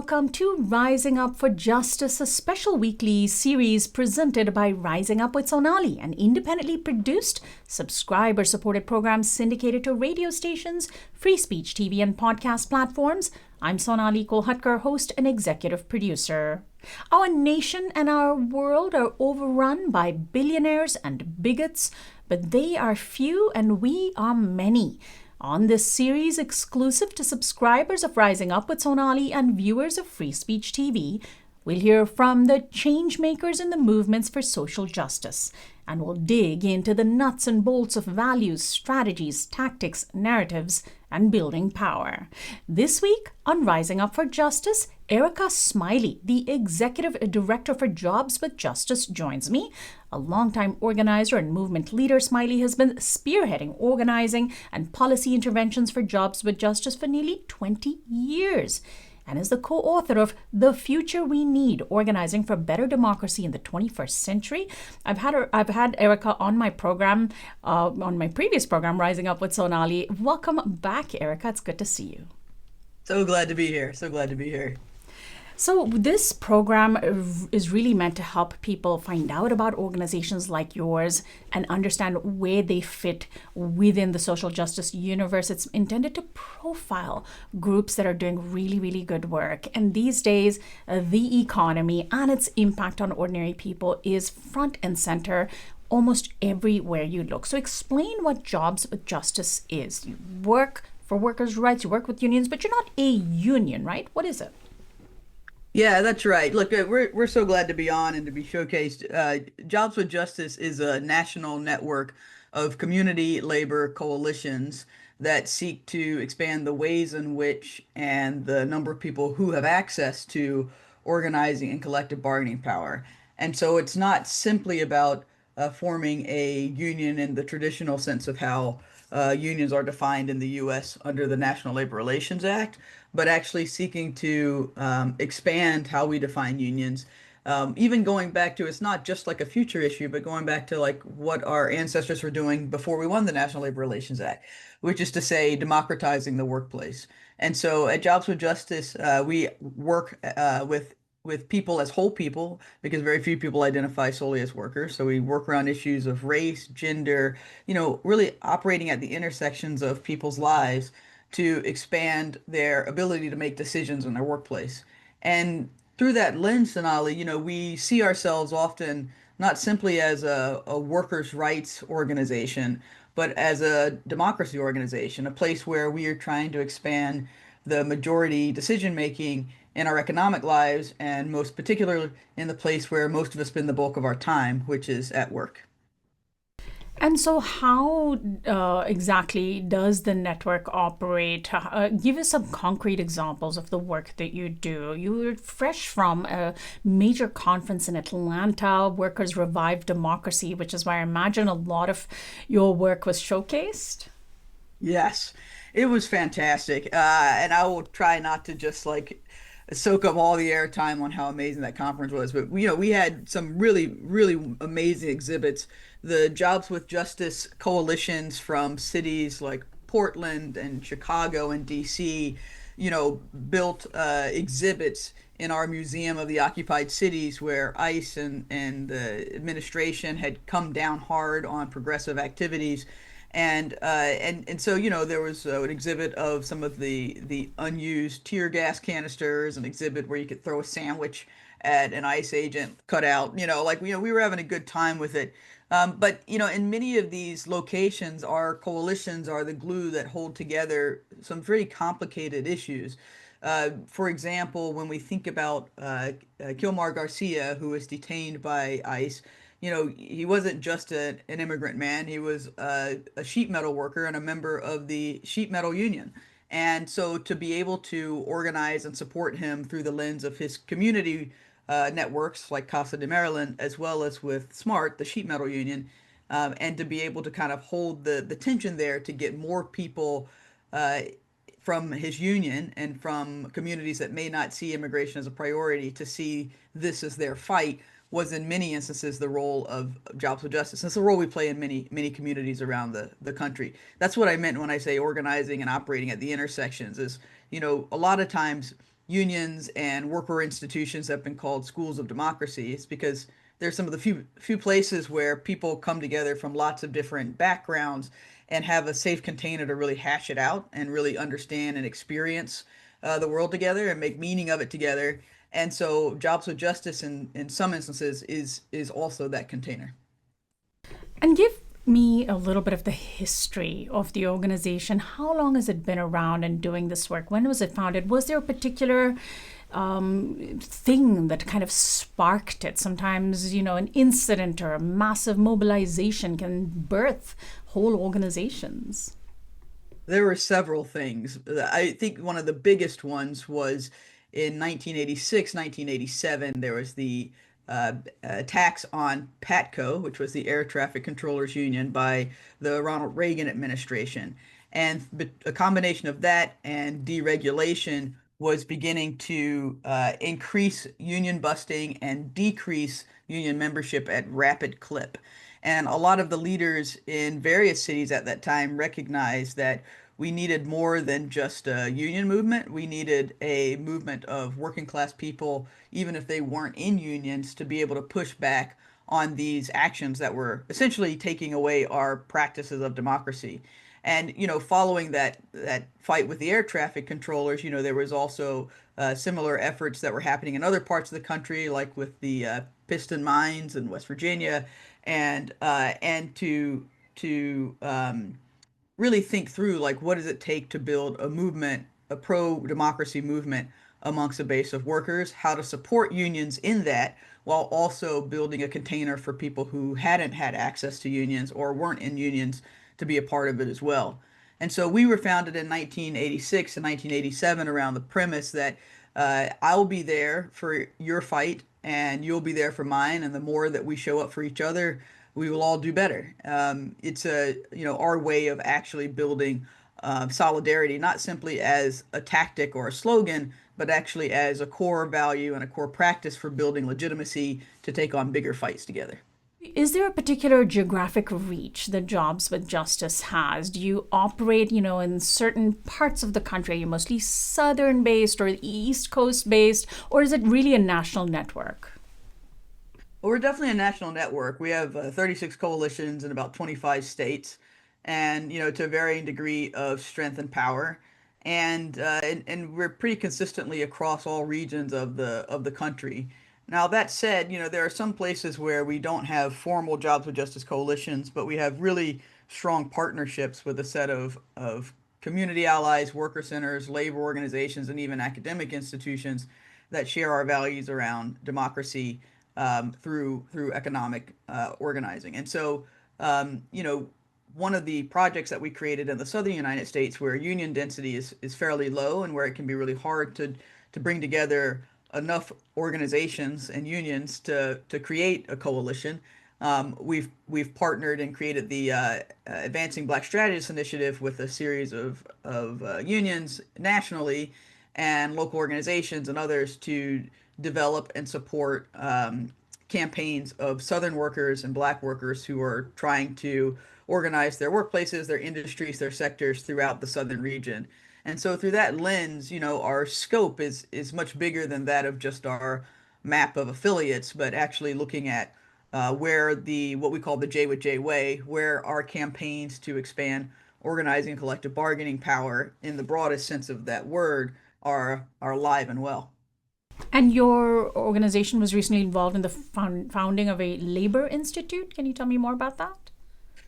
welcome to Rising Up for Justice, a special weekly series presented by Rising Up with Sonali, an independently produced, subscriber-supported program syndicated to radio stations, free speech TV, and podcast platforms. I'm SonaliKolhatkar, host and executive producer. Our nation and our world are overrun by billionaires and bigots, but they are few and we are many. On this series, exclusive to subscribers of Rising Up with Sonali and viewers of Free Speech TV, we'll hear from the change makers in the movements for social justice, and we'll dig into the nuts and bolts of values, strategies, tactics, narratives, and building power. This week on Rising Up for Justice, EricaSmiley, the Executive Director for Jobs with Justice, joins me. A longtime organizer and movement leader, Smiley has been spearheading organizing and policy interventions for Jobs with Justice for nearly 20 years, and is the co-author of The Future We Need, Organizing for Better Democracy in the 21st Century. I've had Erica on my program, on my previous program, Rising Up with Sonali. Welcome back, Erica. It's good to see you. So glad to be here. So glad to be here. So this program is really meant to help people find out about organizations like yours and understand where they fit within the social justice universe. It's intended to profile groups that are doing really, really good work. And these days, the economy and its impact on ordinary people is front and center almost everywhere you look. So explain what Jobs with Justice is. You work for workers' rights, you work with unions, but you're not a union, right? What is it? Yeah, that's right. Look, we're so glad to be on and to be showcased. Jobs with Justice is a national network of community labor coalitions that seek to expand the ways in which and the number of people who have access to organizing and collective bargaining power. And so it's not simply about forming a union in the traditional sense of how unions are defined in the U.S. under the National Labor Relations Act, but actually seeking to expand how we define unions. Even going back to, it's not just like a future issue, but going back to like what our ancestors were doing before we won the National Labor Relations Act, which is to say democratizing the workplace. And so at Jobs with Justice, we work with people as whole people, because very few people identify solely as workers. So we work around issues of race, gender, really operating at the intersections of people's lives to expand their ability to make decisions in their workplace. And through that lens, Sonali, we see ourselves often not simply as a workers' rights organization, but as a democracy organization, a place where we are trying to expand the majority decision making in our economic lives, and most particularly in the place where most of us spend the bulk of our time, which is at work. And so how exactly does the network operate? Give us some concrete examples of the work that you do. You were fresh from a major conference in Atlanta, Workers Revive Democracy, which is where I imagine a lot of your work was showcased. Yes, it was fantastic. And I will try not to just soak up all the airtime on how amazing that conference was. But we had some really, really amazing exhibits. The Jobs with Justice coalitions from cities like Portland and Chicago and DC, built exhibits in our Museum of the Occupied Cities, where ICE and the administration had come down hard on progressive activities. And so there was an exhibit of some of the unused tear gas canisters, an exhibit where you could throw a sandwich at an ICE agent cut out. We were having a good time with it. But in many of these locations, our coalitions are the glue that hold together some very complicated issues. For example, when we think about Kilmar Garcia, who was detained by ICE, he wasn't just an immigrant man. He was a sheet metal worker and a member of the sheet metal union. And so to be able to organize and support him through the lens of his community networks like Casa de Maryland, as well as with SMART, the sheet metal union, and to be able to kind of hold the tension there to get more people from his union and from communities that may not see immigration as a priority to see this as their fight was in many instances the role of Jobs with Justice. It's the role we play in many communities around the country. That's what I meant when I say organizing and operating at the intersections is, a lot of times unions and worker institutions have been called schools of democracy. It's because there's some of the few places where people come together from lots of different backgrounds and have a safe container to really hash it out and really understand and experience the world together and make meaning of it together. And so Jobs with Justice in some instances is also that container. And give me a little bit of the history of the organization. How long has it been around and doing this work? When was it founded? Was there a particular thing that kind of sparked it? Sometimes, an incident or a massive mobilization can birth whole organizations. There were several things. I think one of the biggest ones was in 1986, 1987, there was the attacks on PATCO, which was the Air Traffic Controllers Union, by the Ronald Reagan administration. And a combination of that and deregulation was beginning to increase union busting and decrease union membership at rapid clip. And a lot of the leaders in various cities at that time recognized that we needed more than just a union movement. We needed a movement of working class people, even if they weren't in unions, to be able to push back on these actions that were essentially taking away our practices of democracy. And following that fight with the air traffic controllers, there was also similar efforts that were happening in other parts of the country, like with the Piston Mines in West Virginia, and to really think through, like, what does it take to build a movement, a pro-democracy movement amongst a base of workers, how to support unions in that while also building a container for people who hadn't had access to unions or weren't in unions to be a part of it as well. And so we were founded in 1986 and 1987 around the premise that I'll be there for your fight and you'll be there for mine. And the more that we show up for each other, we will all do better. It's our way of actually building solidarity, not simply as a tactic or a slogan, but actually as a core value and a core practice for building legitimacy to take on bigger fights together. Is there a particular geographic reach that Jobs with Justice has? Do you operate, in certain parts of the country? Are you mostly southern based or East Coast based, or is it really a national network? Well, we're definitely a national network. We have 36 coalitions in about 25 states, and to a varying degree of strength and power, and we're pretty consistently across all regions of the country. Now that said, there are some places where we don't have formal Jobs with Justice coalitions, but we have really strong partnerships with a set of community allies, worker centers, labor organizations, and even academic institutions that share our values around democracy through economic organizing. And so, one of the projects that we created in the southern United States, where union density is fairly low and where it can be really hard to bring together enough organizations and unions to create a coalition. We've partnered and created the Advancing Black Strategists Initiative with a series of unions nationally and local organizations and others to develop and support campaigns of Southern workers and Black workers who are trying to organize their workplaces, their industries, their sectors throughout the Southern region. And so through that lens, our scope is much bigger than that of just our map of affiliates, but actually looking at where what we call the J with J way, where our campaigns to expand organizing and collective bargaining power in the broadest sense of that word are alive and well. And your organization was recently involved in the founding of a labor institute. Can you tell me more about that?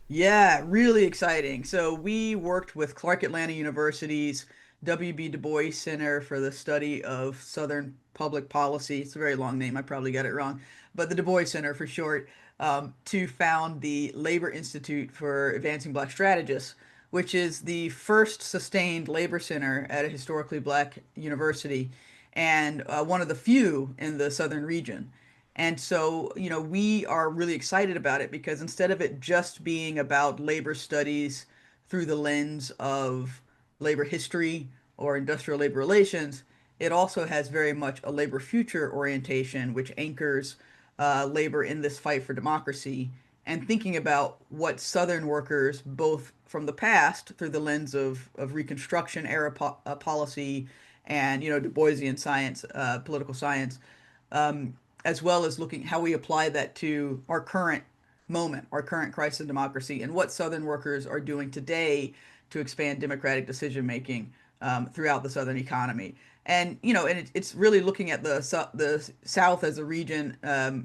Yeah, really exciting. So we worked with Clark Atlanta University's W.B. Du Bois Center for the Study of Southern Public Policy. It's a very long name. I probably got it wrong, but the Du Bois Center for short, to found the Labor Institute for Advancing Black Strategists, which is the first sustained labor center at a historically Black university and one of the few in the Southern region. And so, we are really excited about it because instead of it just being about labor studies through the lens of labor history or industrial labor relations, it also has very much a labor future orientation, which anchors labor in this fight for democracy and thinking about what Southern workers, both from the past through the lens of Reconstruction era policy and Du Boisian science, political science, as well as looking how we apply that to our current moment, our current crisis in democracy, and what Southern workers are doing today to expand democratic decision making throughout the Southern economy. And it's really looking at the South as a region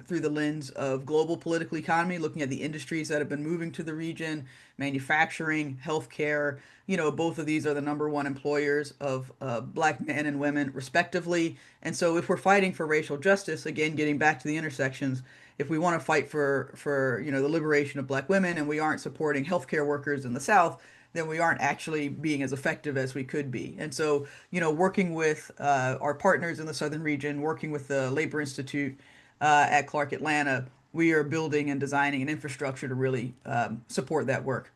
through the lens of global political economy, looking at the industries that have been moving to the region, manufacturing, healthcare. Both of these are the number one employers of Black men and women, respectively. And so, if we're fighting for racial justice, again, getting back to the intersections, if we want to fight for the liberation of Black women, and we aren't supporting healthcare workers in the South, then we aren't actually being as effective as we could be. And so, working with our partners in the Southern region, working with the Labor Institute at Clark Atlanta, we are building and designing an infrastructure to really support that work.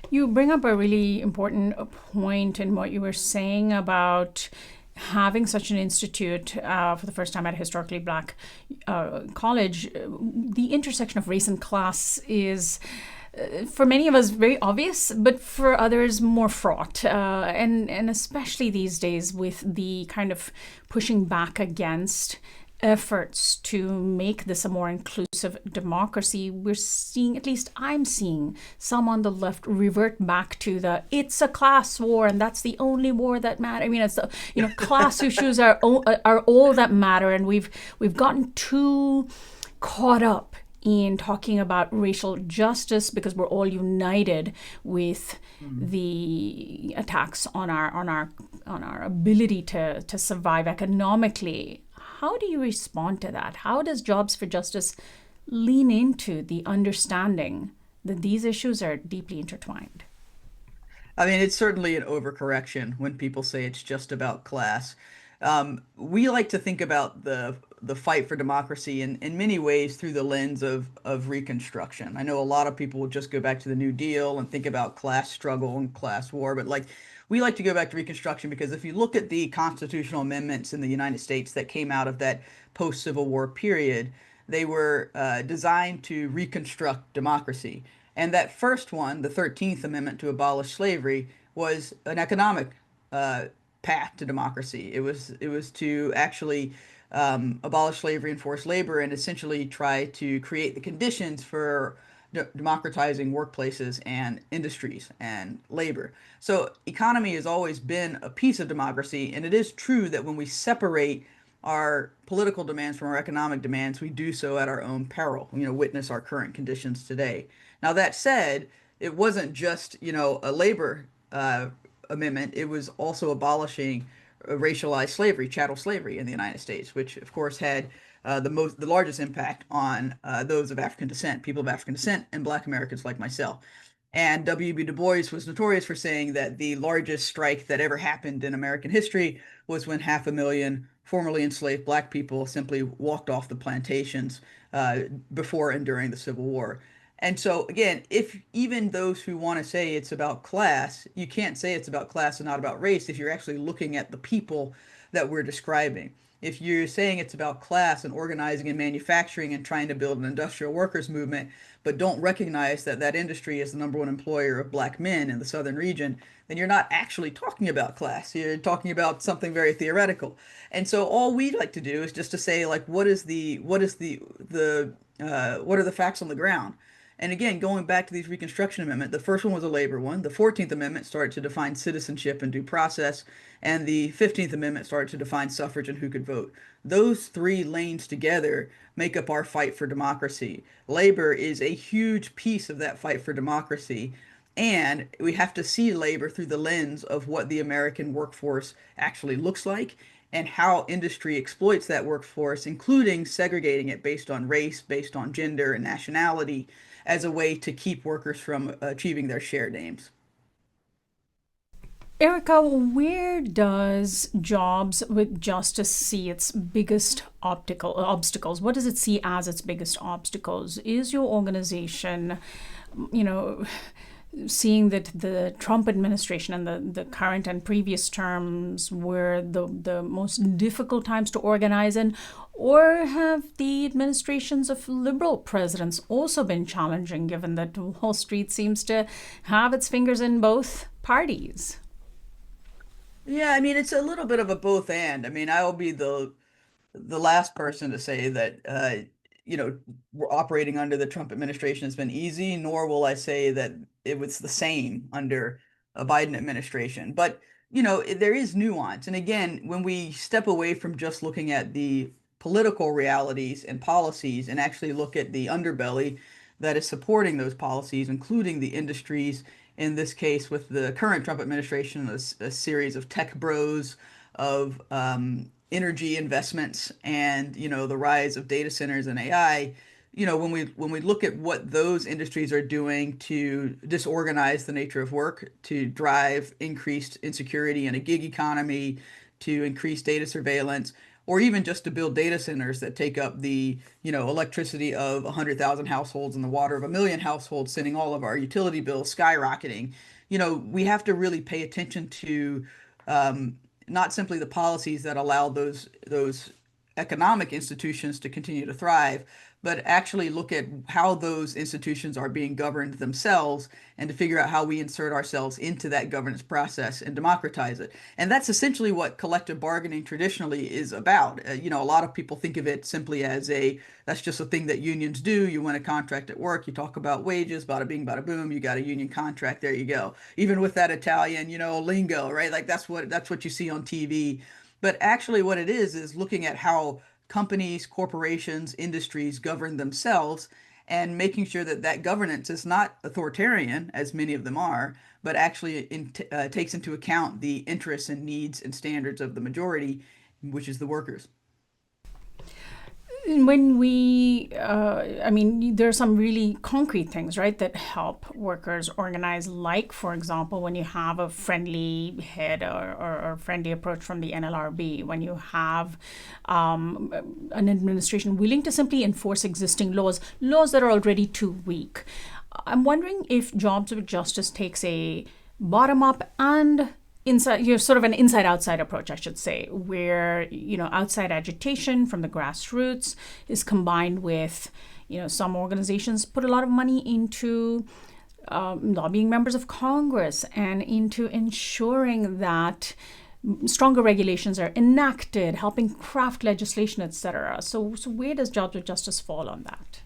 You bring up a really important point in what you were saying about having such an institute for the first time at a historically Black college. The intersection of race and class is, for many of us, very obvious, but for others more fraught. And especially these days with the kind of pushing back against efforts to make this a more inclusive democracy, we're seeing, at least I'm seeing, some on the left revert back to it's a class war and that's the only war that matters. I mean, it's the class issues are all that matter, and we've gotten too caught up in talking about racial justice because we're all united with the attacks on our ability to survive economically. How do you respond to that? How does Jobs for Justice lean into the understanding that these issues are deeply intertwined? I mean, it's certainly an overcorrection when people say it's just about class. We like to think about the fight for democracy in many ways through the lens of Reconstruction. I know a lot of people will just go back to the New Deal and think about class struggle and class war, but we like to go back to Reconstruction because if you look at the constitutional amendments in the United States that came out of that post-Civil War period, they were designed to reconstruct democracy. And that first one, the 13th Amendment to abolish slavery, was an economic path to democracy. It was to actually abolish slavery and forced labor and essentially try to create the conditions for democratizing workplaces and industries and labor. So economy has always been a piece of democracy, and it is true that when we separate our political demands from our economic demands, we do so at our own peril. Witness our current conditions today. Now, that said, it wasn't just, a labor amendment. It was also abolishing racialized slavery, chattel slavery in the United States, which of course had the largest impact on those of African descent, people of African descent, and Black Americans like myself. And W.B. Du Bois was notorious for saying that the largest strike that ever happened in American history was when 500,000 formerly enslaved Black people simply walked off the plantations before and during the Civil War. And so, again, if even those who want to say it's about class, you can't say it's about class and not about race if you're actually looking at the people that we're describing. If you're saying it's about class and organizing and manufacturing and trying to build an industrial workers movement, but don't recognize that that industry is the number one employer of Black men in the Southern region, then you're not actually talking about class. You're talking about something very theoretical. And so all we like to do is just to say, what are the facts on the ground? And again, going back to these Reconstruction Amendment, the first one was a labor one. The 14th Amendment started to define citizenship and due process. And the 15th Amendment started to define suffrage and who could vote. Those three lanes together make up our fight for democracy. Labor is a huge piece of that fight for democracy. And we have to see labor through the lens of what the American workforce actually looks like and how industry exploits that workforce, including segregating it based on race, based on gender and nationality, as a way to keep workers from achieving their shared aims. Erica, where does Jobs with Justice see its biggest obstacles? What does it see as its biggest obstacles? Is your organization, seeing that the Trump administration and the current and previous terms were the most difficult times to organize in, or have the administrations of liberal presidents also been challenging, given that Wall Street seems to have its fingers in both parties? Yeah, I mean, it's a little bit of a both and. I mean, I will be the last person to say that we're operating under the Trump administration has been easy, nor will I say that it was the same under a Biden administration. But there is nuance. And again, when we step away from just looking at the political realities and policies and actually look at the underbelly that is supporting those policies, including the industries, in this case with the current Trump administration, a series of tech bros, of energy investments, and the rise of data centers and AI. When we look at what those industries are doing to disorganize the nature of work, to drive increased insecurity in a gig economy, to increase data surveillance, or even just to build data centers that take up the electricity of 100,000 households and the water of 1 million households, sending all of our utility bills skyrocketing. We have to really pay attention to not simply the policies that allow those economic institutions to continue to thrive, but actually look at how those institutions are being governed themselves and to figure out how we insert ourselves into that governance process and democratize it. And that's essentially what collective bargaining traditionally is about. A lot of people think of it simply as that's just a thing that unions do. You win a contract at work, you talk about wages, bada bing, bada boom, you got a union contract, there you go. Even with that Italian, lingo, right? Like that's what you see on TV. But actually, what it is looking at how companies, corporations, industries govern themselves and making sure that that governance is not authoritarian, as many of them are, but actually takes into account the interests and needs and standards of the majority, which is the workers. When we, I mean, there are some really concrete things, right, that help workers organize. Like, for example, when you have a friendly head or friendly approach from the NLRB, when you have an administration willing to simply enforce existing laws that are already too weak. I'm wondering if Jobs with Justice takes a bottom up and sort of an inside-outside approach, I should say, where outside agitation from the grassroots is combined with some organizations put a lot of money into lobbying members of Congress and into ensuring that stronger regulations are enacted, helping craft legislation, etc. So where does Jobs with Justice fall on that?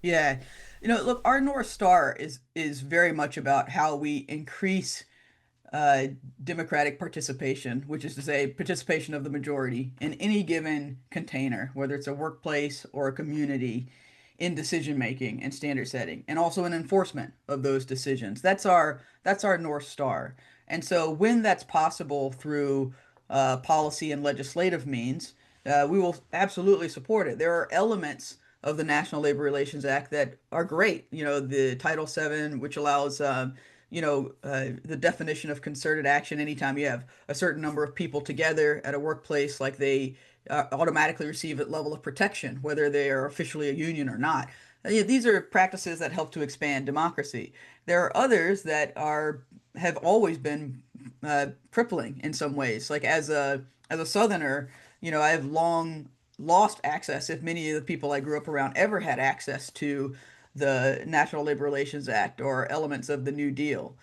Yeah, look, our North Star is very much about how we increase uh, democratic participation, which is to say, participation of the majority in any given container, whether it's a workplace or a community, in decision making and standard setting, and also in enforcement of those decisions. That's our North Star. And so, when that's possible through policy and legislative means, we will absolutely support it. There are elements of the National Labor Relations Act that are great. The Title VII, which allows the definition of concerted action anytime you have a certain number of people together at a workplace, like they automatically receive a level of protection, whether they are officially a union or not. Yeah, these are practices that help to expand democracy. There are others that have always been crippling in some ways. Like as a Southerner, I have long lost access, if many of the people I grew up around ever had access to the National Labor Relations Act or elements of the New Deal.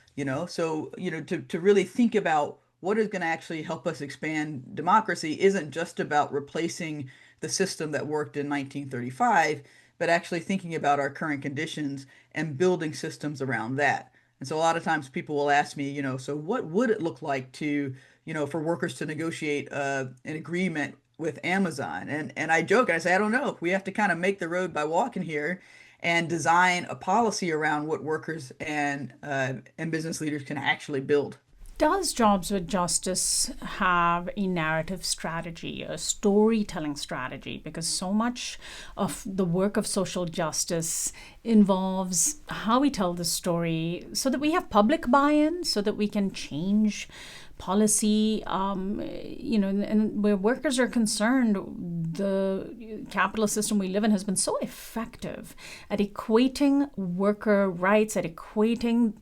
So to really think about what is going to actually help us expand democracy isn't just about replacing the system that worked in 1935, but actually thinking about our current conditions and building systems around that. And so a lot of times people will ask me, so what would it look like for workers to negotiate an agreement with Amazon? And I joke and I say, I don't know. We have to kind of make the road by walking here and design a policy around what workers and business leaders can actually build. Does Jobs with Justice have a narrative strategy, a storytelling strategy? Because so much of the work of social justice involves how we tell the story so that we have public buy-in, so that we can change policy, and where workers are concerned, the capitalist system we live in has been so effective at equating worker rights, at equating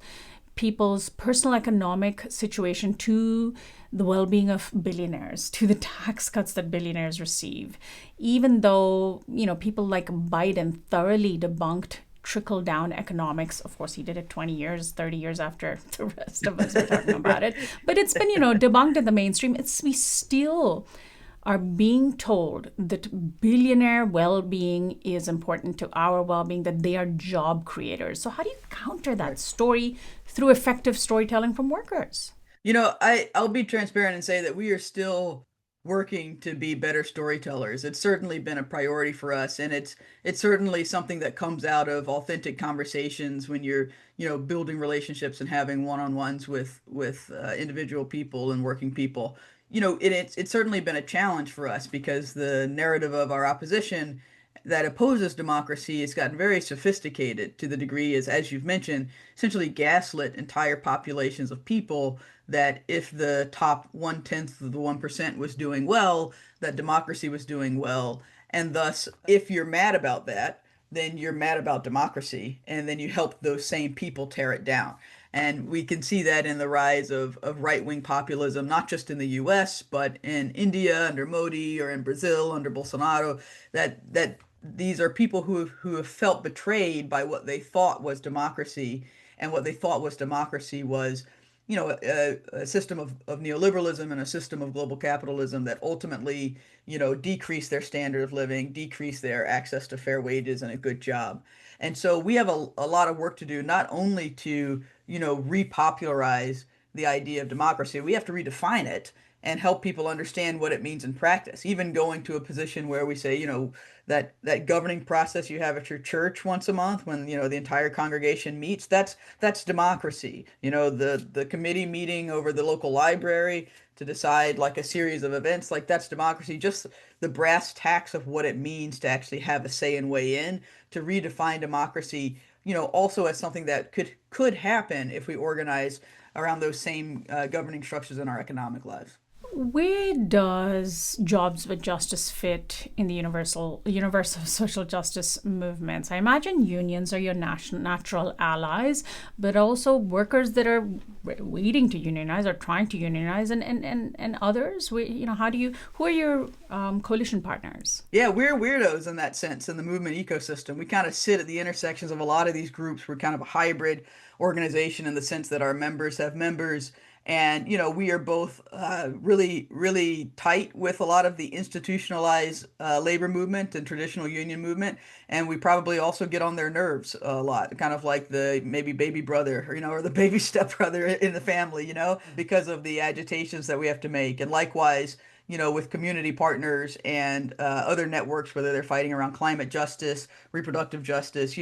people's personal economic situation to the well-being of billionaires, to the tax cuts that billionaires receive. Even though, people like Biden thoroughly debunked trickle down economics. Of course, he did it 20 years, 30 years after the rest of us are talking about it. But it's been, debunked in the mainstream. We still are being told that billionaire well-being is important to our well-being, that they are job creators. So how do you counter that story through effective storytelling from workers? I'll be transparent and say that we are still working to be better storytellers. It's certainly been a priority for us, and it's certainly something that comes out of authentic conversations when you're, building relationships and having one-on-ones with individual people and working people. It's certainly been a challenge for us because the narrative of our opposition that opposes democracy has gotten very sophisticated to the degree as you've mentioned, essentially gaslit entire populations of people that if the top 1/10 of the 1% was doing well, that democracy was doing well. And thus, if you're mad about that, then you're mad about democracy, and then you help those same people tear it down. And we can see that in the rise of right-wing populism, not just in the US, but in India under Modi or in Brazil under Bolsonaro, that these are people who have felt betrayed by what they thought was democracy. And what they thought was democracy was, a system of neoliberalism and a system of global capitalism that ultimately, decrease their standard of living, decrease their access to fair wages and a good job. And so we have a lot of work to do, not only to, repopularize the idea of democracy, we have to redefine it and help people understand what it means in practice. Even going to a position where we say, that governing process you have at your church once a month when, the entire congregation meets, that's democracy. The committee meeting over the local library to decide like a series of events, like that's democracy. Just the brass tacks of what it means to actually have a say and weigh in, to redefine democracy, also as something that could happen if we organize around those same governing structures in our economic lives. Where does Jobs with Justice fit in the universe of social justice movements? I imagine unions are your natural allies, but also workers that are waiting to unionize or trying to unionize, and others. Who are your coalition partners? Yeah, we're weirdos in that sense in the movement ecosystem. We kind of sit at the intersections of a lot of these groups. We're kind of a hybrid organization in the sense that our members have members. And, we are both really, really tight with a lot of the institutionalized labor movement and traditional union movement. And we probably also get on their nerves a lot, kind of like the maybe baby brother, or the baby stepbrother in the family, because of the agitations that we have to make. And likewise, with community partners and other networks, whether they're fighting around climate justice, reproductive justice,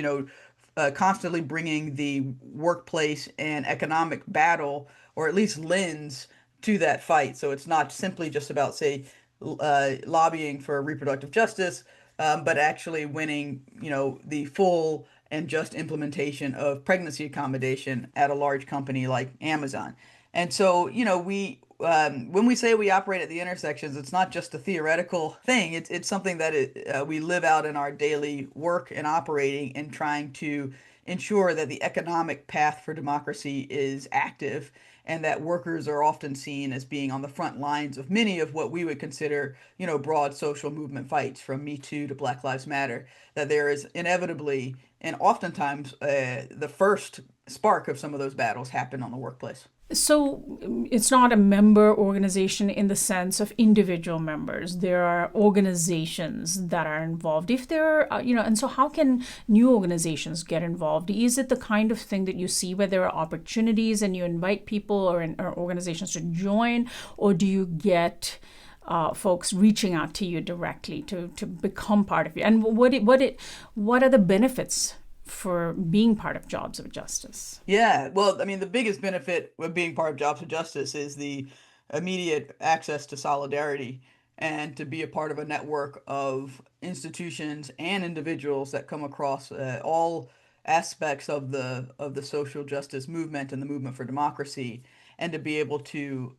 constantly bringing the workplace and economic battle, or at least lens, to that fight. So it's not simply just about, say, lobbying for reproductive justice, but actually winning, the full and just implementation of pregnancy accommodation at a large company like Amazon. And so, when we say we operate at the intersections, it's not just a theoretical thing. It's something that we live out in our daily work and operating and trying to ensure that the economic path for democracy is active and that workers are often seen as being on the front lines of many of what we would consider, broad social movement fights from Me Too to Black Lives Matter, that there is inevitably and oftentimes the first spark of some of those battles happen on the workplace. So it's not a member organization in the sense of individual members. There are organizations that are involved. If there are, and so how can new organizations get involved? Is it the kind of thing that you see where there are opportunities and you invite people or organizations to join, or do you get folks reaching out to you directly to become part of you? And what are the benefits for being part of Jobs of Justice? Yeah, well, I mean, the biggest benefit of being part of Jobs of Justice is the immediate access to solidarity and to be a part of a network of institutions and individuals that come across all aspects of the social justice movement and the movement for democracy, and to be able to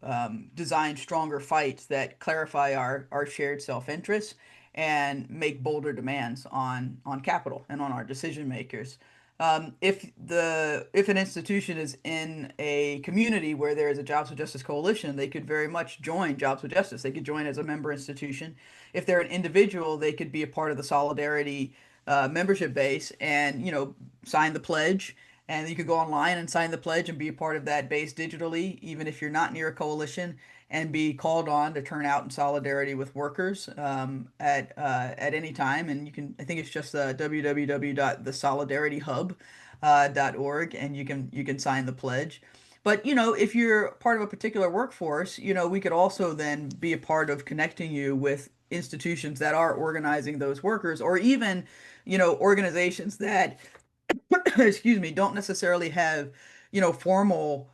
design stronger fights that clarify our shared self-interest and make bolder demands on capital and on our decision makers. If an institution is in a community where there is a Jobs with Justice coalition, they could very much join Jobs with Justice. They could join as a member institution. If they're an individual, they could be a part of the solidarity membership base and, sign the pledge. And you could go online and sign the pledge and be a part of that base digitally, even if you're not near a coalition, and be called on to turn out in solidarity with workers at any time. And I think it's just www.thesolidarityhub.org, and you can sign the pledge. But, if you're part of a particular workforce, we could also then be a part of connecting you with institutions that are organizing those workers, or even, organizations that, excuse me, don't necessarily have, formal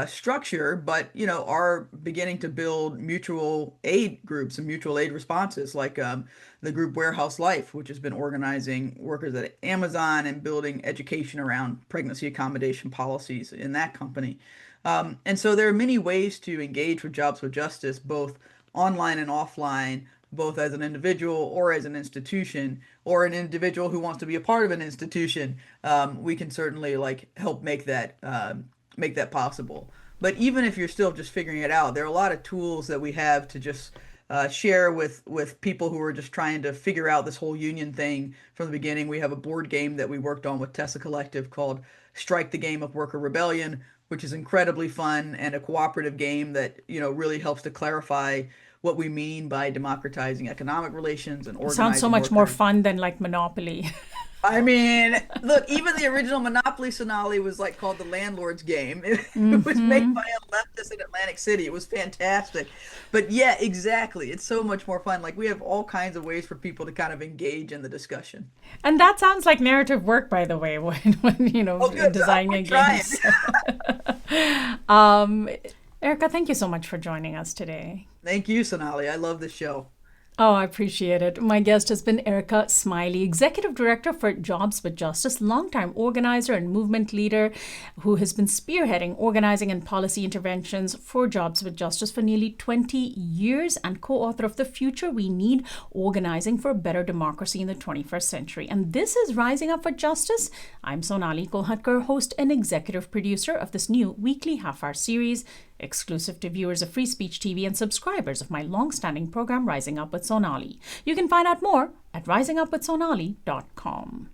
structure, but, are beginning to build mutual aid groups and mutual aid responses, like the group Warehouse Life, which has been organizing workers at Amazon and building education around pregnancy accommodation policies in that company. And so there are many ways to engage with Jobs with Justice, both online and offline, both as an individual or as an institution, or an individual who wants to be a part of an institution. We can certainly help make that possible. But even if you're still just figuring it out, there are a lot of tools that we have to just share with people who are just trying to figure out this whole union thing from the beginning. We have a board game that we worked on with Tessa Collective called Strike the Game of Worker Rebellion, which is incredibly fun and a cooperative game that, really helps to clarify what we mean by democratizing economic relations and organizing. Sounds so much more fun than Monopoly. I mean, look, even the original Monopoly Sonali was called the Landlord's Game. It was made by a leftist in Atlantic City. It was fantastic. But yeah, exactly. It's so much more fun. We have all kinds of ways for people to kind of engage in the discussion. And that sounds like narrative work, by the way, when designing games. Erica, thank you so much for joining us today. Thank you, Sonali. I love the show. Oh, I appreciate it. My guest has been EricaSmiley, Executive Director for Jobs with Justice, longtime organizer and movement leader who has been spearheading organizing and policy interventions for Jobs with Justice for nearly 20 years, and co-author of The Future We Need, Organizing for a Better Democracy in the 21st Century. And this is Rising Up for Justice. I'm SonaliKolhatkar, host and executive producer of this new weekly half-hour series, exclusive to viewers of Free Speech TV and subscribers of my long-standing program, Rising Up with Sonali. You can find out more at risingupwithsonali.com.